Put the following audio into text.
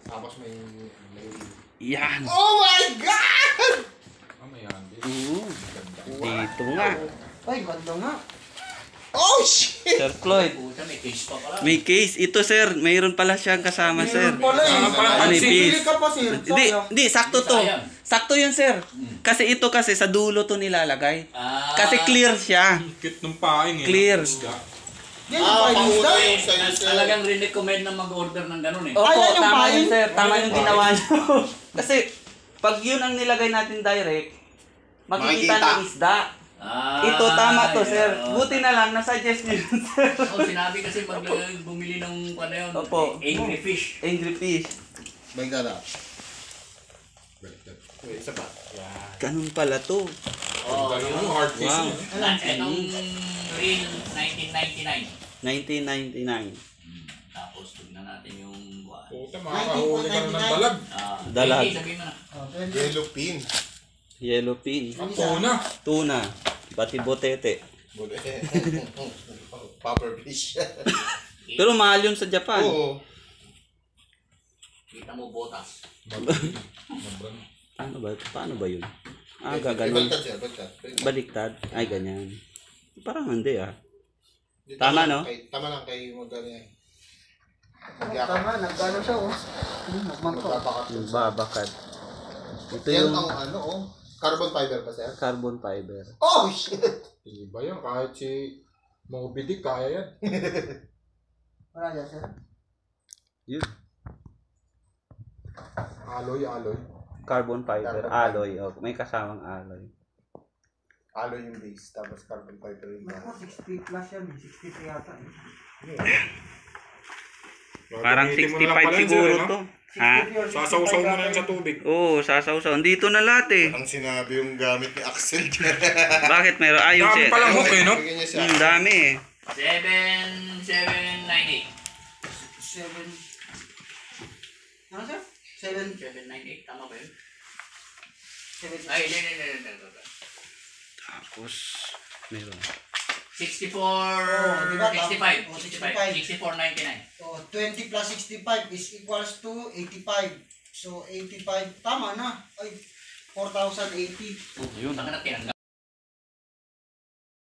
Tapos may Yan. oh my God! Dito nga. Ay, ganda nga. Oh shit! Sir Floyd. May case pa pala. May case. Ito sir, mayroon pala siyang kasama sir. Pala eh. Ano yung Sibili piece? ka pa, sir. Hindi, sakto to. Sayang. Sakto yun sir. Kasi ito kasi sa dulo to nilalagay. Ah. Kasi clear siya. Cute ng paing eh. Clear. Yan yung pain pauna isda. yung sa'yo, sir. Talagang rin-recommend na mag-order ng ganun eh. Opo, Ay, yan yung tama pain? yun sir. Tama yung ginawa nyo. Kasi pag yun ang nilagay natin direct, makikita Makikita. ng isda. Ah, Ito tama to sir. yun. Buti na lang, nasuggest nyo yun sir. Oh, sinabi kasi bumili ng ano yun, Opo. angry fish. Angry fish. Baliktad ah. Baliktad. Wait, isa pa. Ganun pala to. Oh, Ganun yun. yung hard fish Wow. niya. Itong real 1999. 1999. Tapos tignan natin yung buwan. Puta, makakahuli ka na ng dalag. Dalag. Sabihin mo na. Yellow pin. Yellow pin. Ang tuna. Tuna. Batibotete. Popper fish. Pero mahal yun sa Japan. Oo. Kita mo botas. Ano ba? Paano ba yun? Ah, gaganon. Baliktad, sir. Baliktad. Baliktad. Ay, ganyan. Parang hindi ah. Di, Tama, no? Tama lang kay magkano yan. Tama, nagkano siya oh. Magpapakat. Babakad. Ito Yan yung ang ano oh. Carbon fiber pa, sir? carbon fiber. Oh shit! Iba yan. Kahit si Moby Dick, kaya yan. Wala dyan, sir. Yun. Aloy. Carbon fiber. Carbon Alloy. Oh, may kasamang alloy. Alloy yung base, tapos carbon fiber yung Naku, 60 plus yan eh. 63 yata eh. Parang Gagamitin mo na lang 65 pala yun, siguro sir, no? to. Ha? 60 or 65 Sasaw-saw mo na yata yan sa yun. tubig. Oo, sasaw-saw. Dito na lahat eh. Ang sinabi yung gamit ni Axel dyan. Bakit meron? Ah, yung Dami set. palang hook eh, no? Bigyan niya siya. Dami eh. 7798. 7. Ano, sir? 7. 798, tama ba yun? 7. Ay, hindi. Tapos, meron. 64, diba? 65, Oh, 65, 64.99. So, 20 plus 65 is equals to 85. So, 85. Tama na. Ay, 4,080. Yun. Baka na tinanggal.